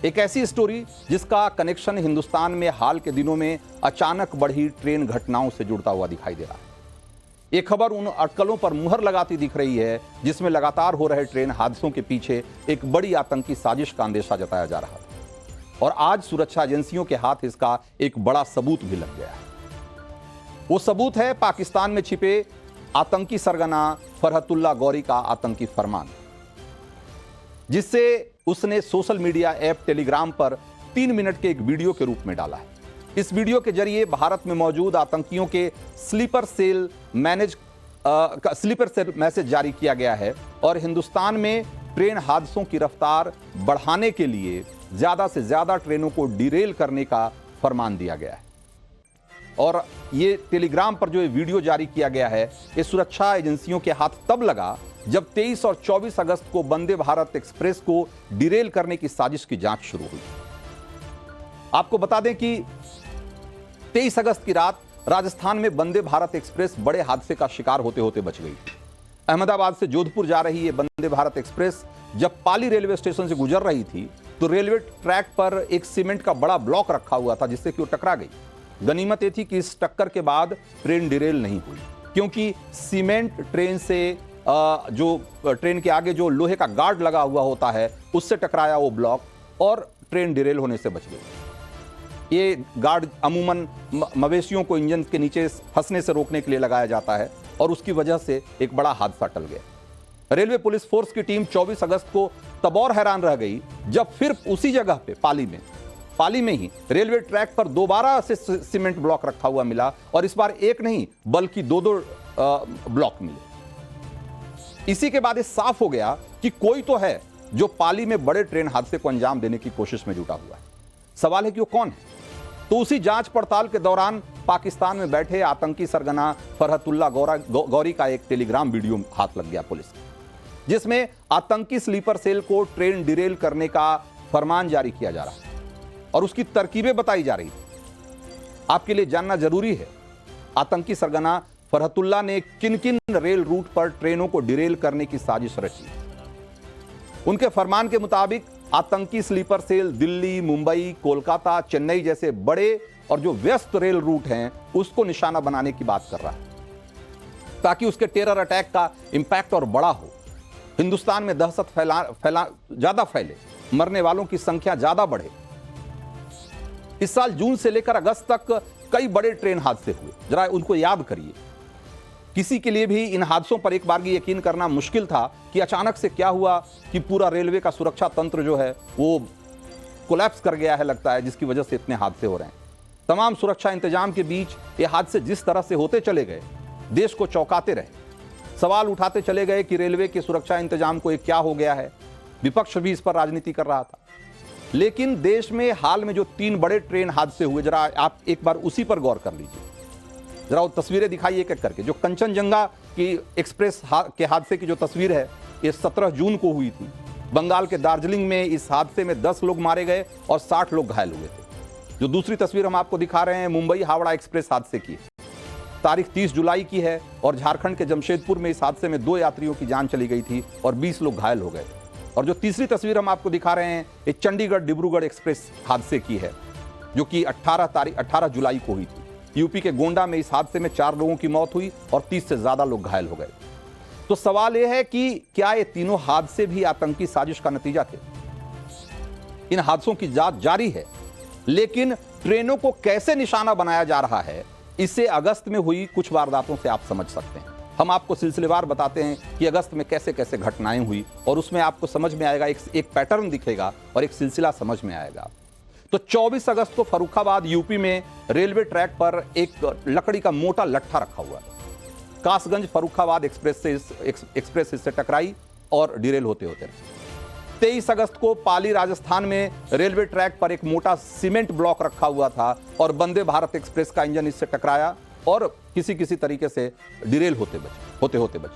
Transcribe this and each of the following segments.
एक ऐसी स्टोरी जिसका कनेक्शन हिंदुस्तान में हाल के दिनों में अचानक बढ़ी ट्रेन घटनाओं से जुड़ता हुआ दिखाई दे रहा है। ये खबर उन अटकलों पर मुहर लगाती दिख रही है जिसमें लगातार हो रहे ट्रेन हादसों के पीछे एक बड़ी आतंकी साजिश का अंदेशा जताया जा रहा था और आज सुरक्षा एजेंसियों के हाथ इसका एक बड़ा सबूत भी लग गया है। वो सबूत है पाकिस्तान में छिपे आतंकी सरगना फरहतुल्ला गौरी का आतंकी फरमान, जिससे उसने सोशल मीडिया ऐप टेलीग्राम पर 3 मिनट के एक वीडियो के रूप में डाला है। इस वीडियो के जरिए भारत में मौजूद आतंकियों के स्लीपर सेल मैसेज जारी किया गया है और हिंदुस्तान में ट्रेन हादसों की रफ्तार बढ़ाने के लिए ज्यादा से ज्यादा ट्रेनों को डिरेल करने का फरमान दिया गया है। और ये टेलीग्राम पर जो ये वीडियो जारी किया गया है, ये सुरक्षा एजेंसियों के हाथ तब लगा जब 23 और 24 अगस्त को वंदे भारत एक्सप्रेस को डिरेल करने की साजिश की जांच शुरू हुई। आपको बता दें कि 23 अगस्त की रात राजस्थान में वंदे भारत एक्सप्रेस बड़े हादसे का शिकार होते होते बच गई। अहमदाबाद से जोधपुर जा रही ये वंदे भारत एक्सप्रेस जब पाली रेलवे स्टेशन से गुजर रही थी तो रेलवे ट्रैक पर एक सीमेंट का बड़ा ब्लॉक रखा हुआ था जिससे कि वो टकरा गई। गनीमत ये थी कि इस टक्कर के बाद ट्रेन डिरेल नहीं हुई, क्योंकि सीमेंट ट्रेन से जो ट्रेन के आगे जो लोहे का गार्ड लगा हुआ होता है उससे टकराया वो ब्लॉक और ट्रेन डिरेल होने से बच गई। ये गार्ड अमूमन मवेशियों को इंजन के नीचे फंसने से रोकने के लिए लगाया जाता है और उसकी वजह से एक बड़ा हादसा टल गया। रेलवे पुलिस फोर्स की टीम 24 अगस्त को तब और हैरान रह गई जब फिर उसी जगह पे पाली में ही रेलवे ट्रैक पर दोबारा से सीमेंट ब्लॉक रखा हुआ मिला और इस बार एक नहीं बल्कि दो ब्लॉक मिले। इसी के बाद ये साफ हो गया कि कोई तो है जो पाली में बड़े ट्रेन हादसे को अंजाम देने की कोशिश में जुटा हुआ है। सवाल है कि वो कौन है? तो उसी जांच पड़ताल के दौरान पाकिस्तान में बैठे आतंकी सरगना फरहतुल्ला गौरी का एक टेलीग्राम वीडियो हाथ लग गया पुलिस के, जिसमें आतंकी स्लीपर सेल को ट्रेन डिरेल करने का फरमान जारी किया जा रहा है और उसकी तरकीबें बताई जा रही है। आपके लिए जानना जरूरी है आतंकी सरगना फरहतुल्ला ने किन किन रेल रूट पर ट्रेनों को डिरेल करने की साजिश रची। उनके फरमान के मुताबिक आतंकी स्लीपर सेल दिल्ली, मुंबई, कोलकाता, चेन्नई जैसे बड़े और जो व्यस्त रेल रूट हैं उसको निशाना बनाने की बात कर रहा है ताकि उसके टेरर अटैक का इंपैक्ट और बड़ा हो, हिंदुस्तान में दहशत ज्यादा फैले, मरने वालों की संख्या ज्यादा बढ़े। इस साल जून से लेकर अगस्त तक कई बड़े ट्रेन हादसे हुए, जरा उनको याद करिए। किसी के लिए भी इन हादसों पर एक बार भी यकीन करना मुश्किल था कि अचानक से क्या हुआ कि पूरा रेलवे का सुरक्षा तंत्र जो है वो कोलैप्स कर गया है, लगता है, जिसकी वजह से इतने हादसे हो रहे हैं। तमाम सुरक्षा इंतजाम के बीच ये हादसे जिस तरह से होते चले गए, देश को चौंकाते रहे। सवाल उठाते चले गए कि रेलवे के सुरक्षा इंतजाम को क्या हो गया है। विपक्ष भी इस पर राजनीति कर रहा था। लेकिन देश में हाल में जो 3 बड़े ट्रेन हादसे हुए, जरा आप एक बार उसी पर गौर कर लीजिए। जरा वो तस्वीरें दिखाइए एक एक करके। जो कंचनजंगा की एक्सप्रेस के हादसे की जो तस्वीर है, ये 17 जून को हुई थी। बंगाल के दार्जिलिंग में इस हादसे में 10 लोग मारे गए और 60 लोग घायल हुए थे। जो दूसरी तस्वीर हम आपको दिखा रहे हैं मुंबई हावड़ा एक्सप्रेस हादसे की, तारीख 30 जुलाई की है और झारखंड के जमशेदपुर में इस हादसे में 2 यात्रियों की जान चली गई थी और 20 लोग घायल हो गए। और जो तीसरी तस्वीर हम आपको दिखा रहे हैं, ये चंडीगढ़ डिब्रूगढ़ एक्सप्रेस हादसे की है, जो कि 18 जुलाई को हुई थी। यूपी के गोंडा में इस हादसे में 4 लोगों की मौत हुई और 30 से ज्यादा लोग घायल हो गए। तो सवाल यह है कि क्या ये तीनों हादसे भी आतंकी साजिश का नतीजा थे? इन हादसों की जांच जारी है, लेकिन ट्रेनों को कैसे निशाना बनाया जा रहा है, इसे अगस्त में हुई कुछ वारदातों से आप समझ सकते हैं। हम आपको सिलसिलेवार बताते हैं कि अगस्त में कैसे कैसे घटनाएं हुई और उसमें आपको समझ में आएगा, एक पैटर्न दिखेगा और एक सिलसिला समझ में आएगा। तो 24 अगस्त को फर्रुखाबाद यूपी में रेलवे ट्रैक पर एक लकड़ी का मोटा लट्ठा रखा हुआ था। कासगंज फर्रुखाबाद एक्सप्रेस इससे टकराई और डिरेल होते होते रहे। 23 अगस्त को पाली राजस्थान में रेलवे ट्रैक पर एक मोटा सीमेंट ब्लॉक रखा हुआ था और वंदे भारत एक्सप्रेस का इंजन इससे टकराया और किसी तरीके से डिरेल होते बचे।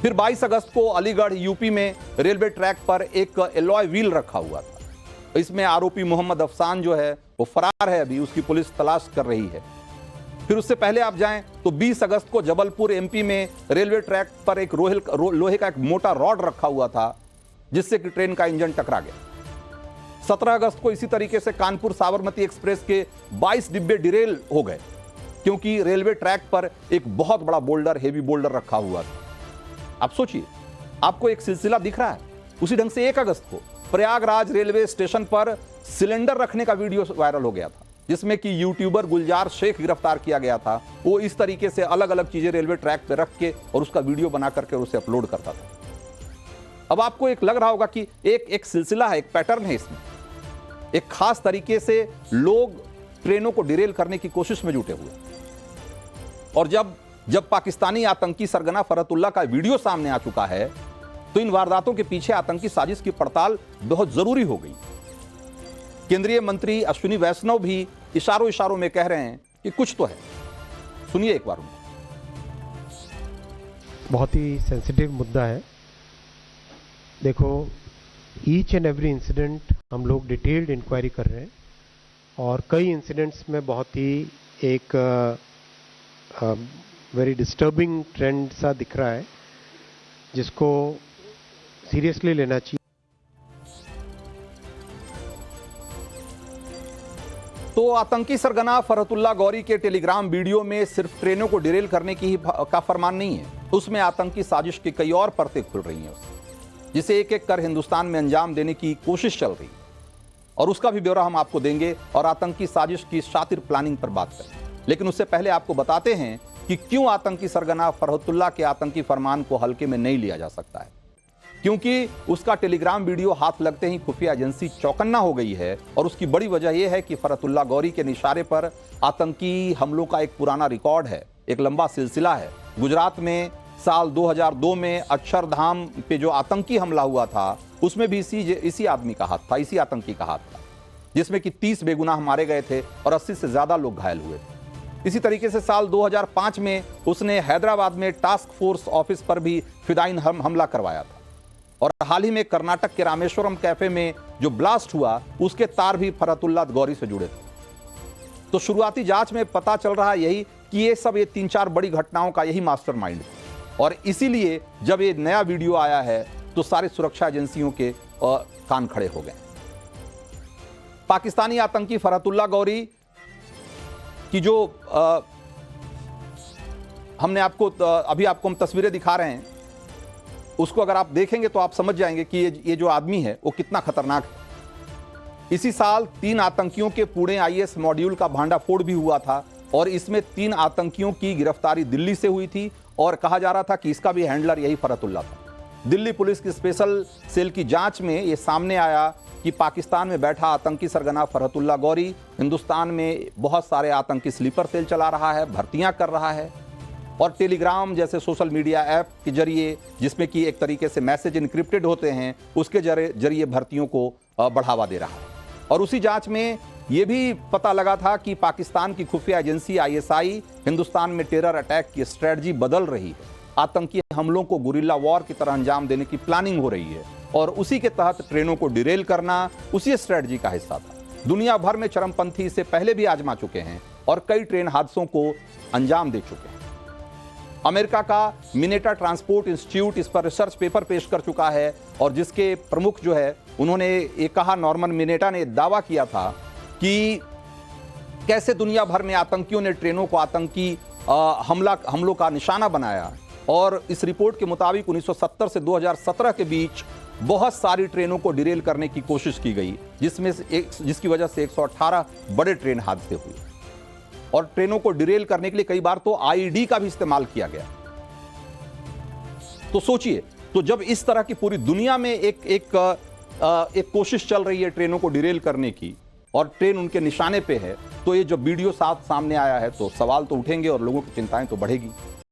फिर 22 अगस्त को अलीगढ़ यूपी में रेलवे ट्रैक पर एक एलॉय व्हील रखा हुआ था। इसमें आरोपी मोहम्मद अफसान जो है वो फरार है, अभी उसकी पुलिस तलाश कर रही है। फिर उससे पहले आप जाएं तो 20 अगस्त को जबलपुर एमपी में रेलवे ट्रैक पर एक लोहे का एक मोटा रॉड रखा हुआ था जिससे कि ट्रेन का इंजन टकरा गया। 17 अगस्त को इसी तरीके से कानपुर साबरमती एक्सप्रेस के 22 डिब्बे डिरेल हो गए क्योंकि रेलवे ट्रैक पर एक बहुत बड़ा बोल्डर, हेवी बोल्डर रखा हुआ था। आप सोचिए, आपको एक सिलसिला दिख रहा है। उसी ढंग से 1 अगस्त को प्रयागराज रेलवे स्टेशन पर सिलेंडर रखने का वीडियो वायरल हो गया था, जिसमें कि यूट्यूबर गुलजार शेख गिरफ्तार किया गया था। वो इस तरीके से अलग अलग चीजें रेलवे ट्रैक पर रख के और उसका वीडियो बना करके उसे अपलोड करता था। अब आपको एक लग रहा होगा कि एक सिलसिला है, एक पैटर्न है इसमें। एक खास तरीके से लोग ट्रेनों को डिरेल करने की कोशिश में जुटे हुए। और जब पाकिस्तानी आतंकी सरगना फरहतुल्लाह का वीडियो सामने आ चुका है, तो इन वारदातों के पीछे आतंकी साजिश की पड़ताल बहुत जरूरी हो गई। केंद्रीय मंत्री अश्विनी वैष्णव भी इशारों में कह रहे हैं कि कुछ तो है। सुनिए एक बार उनको। बहुत ही सेंसिटिव मुद्दा है। देखो, ईच एंड एवरी इंसिडेंट हम लोग डिटेल्ड इंक्वायरी कर रहे हैं और कई इंसिडेंट्स में बहुत ही एक वेरी डिस्टर्बिंग ट्रेंड सा दिख रहा है, जिसको सीरियसली लेना चाहिए। तो आतंकी सरगना फरहतुल्लाह गौरी के टेलीग्राम वीडियो में सिर्फ ट्रेनों को डिरेल करने की ही का फरमान नहीं है, उसमें आतंकी साजिश की कई और परतें खुल रही हैं, जिसे एक एक कर हिंदुस्तान में अंजाम देने की कोशिश चल रही है। और उसका भी ब्यौरा हम आपको देंगे और आतंकी साजिश की शातिर प्लानिंग पर बात करेंगे। लेकिन उससे पहले आपको बताते हैं कि क्यों आतंकी सरगना फरहतुल्लाह के आतंकी फरमान को हल्के में नहीं लिया जा सकता है। क्योंकि उसका टेलीग्राम वीडियो हाथ लगते ही खुफिया एजेंसी चौकन्ना हो गई है। और उसकी बड़ी वजह यह है कि फरहतुल्लाह गौरी के निशाने पर आतंकी हमलों का एक पुराना रिकॉर्ड है, एक लंबा सिलसिला है। गुजरात में साल 2002 में अक्षरधाम पे जो आतंकी हमला हुआ था, उसमें भी इसी आदमी का हाथ था, इसी आतंकी का हाथ था, जिसमें कि 30 बेगुनाह मारे गए थे और 80 से ज्यादा लोग घायल हुए थे। इसी तरीके से साल 2005 में उसने हैदराबाद में टास्क फोर्स ऑफिस पर भी फिदाइन हमला करवाया था। और हाल ही में कर्नाटक के रामेश्वरम कैफे में जो ब्लास्ट हुआ, उसके तार भी फरहतुल्लाह गौरी से जुड़े थे। तो शुरुआती जांच में पता चल रहा है यही कि ये 3-4 बड़ी घटनाओं का यही मास्टरमाइंड है। और इसीलिए जब ये नया वीडियो आया है तो सारी सुरक्षा एजेंसियों के कान खड़े हो गए। पाकिस्तानी आतंकी फरहतुल्लाह गौरी की जो हमने आपको अभी आपको हम तस्वीरें दिखा रहे हैं, उसको अगर आप देखेंगे तो आप समझ जाएंगे कि ये जो आदमी है वो कितना खतरनाक है। इसी साल 3 आतंकियों के पुणे IS मॉड्यूल का भांडाफोड़ भी हुआ था और इसमें 3 आतंकियों की गिरफ्तारी दिल्ली से हुई थी और कहा जा रहा था कि इसका भी हैंडलर यही फरहतुल्लाह था। दिल्ली पुलिस की स्पेशल सेल की जांच में यह सामने आया कि पाकिस्तान में बैठा आतंकी सरगना फरहतुल्लाह गौरी हिंदुस्तान में बहुत सारे आतंकी स्लीपर सेल चला रहा है, भर्तियां कर रहा है और टेलीग्राम जैसे सोशल मीडिया ऐप के जरिए, जिसमें कि एक तरीके से मैसेज इनक्रिप्टेड होते हैं, उसके जरिए भर्तियों को बढ़ावा दे रहा है। और उसी जांच में यह भी पता लगा था कि पाकिस्तान की खुफिया एजेंसी ISI हिंदुस्तान में टेरर अटैक की स्ट्रेटजी बदल रही है। आतंकी हमलों को गुरिल्ला वॉर की तरह अंजाम देने की प्लानिंग हो रही है और उसी के तहत ट्रेनों को डिरेल करना उसी स्ट्रेटजी का हिस्सा था। दुनिया भर में चरमपंथी इसे पहले भी आजमा चुके हैं और कई ट्रेन हादसों को अंजाम दे चुके हैं। अमेरिका का मिनेटा ट्रांसपोर्ट इंस्टीट्यूट इस पर रिसर्च पेपर पेश कर चुका है और जिसके प्रमुख जो है, उन्होंने ये कहा, नॉर्मन मिनेटा ने दावा किया था कि कैसे दुनिया भर में आतंकियों ने ट्रेनों को आतंकी हमलों का निशाना बनाया। और इस रिपोर्ट के मुताबिक 1970 से 2017 के बीच बहुत सारी ट्रेनों को डिरेल करने की कोशिश की गई, जिसकी वजह से 118 बड़े ट्रेन हादसे हुए और ट्रेनों को डिरेल करने के लिए कई बार तो IED का भी इस्तेमाल किया गया। तो सोचिए, तो जब इस तरह की पूरी दुनिया में एक कोशिश चल रही है ट्रेनों को डिरेल करने की और ट्रेन उनके निशाने पे है, तो ये जब वीडियो सामने आया है तो सवाल तो उठेंगे और लोगों की चिंताएं तो बढ़ेगी।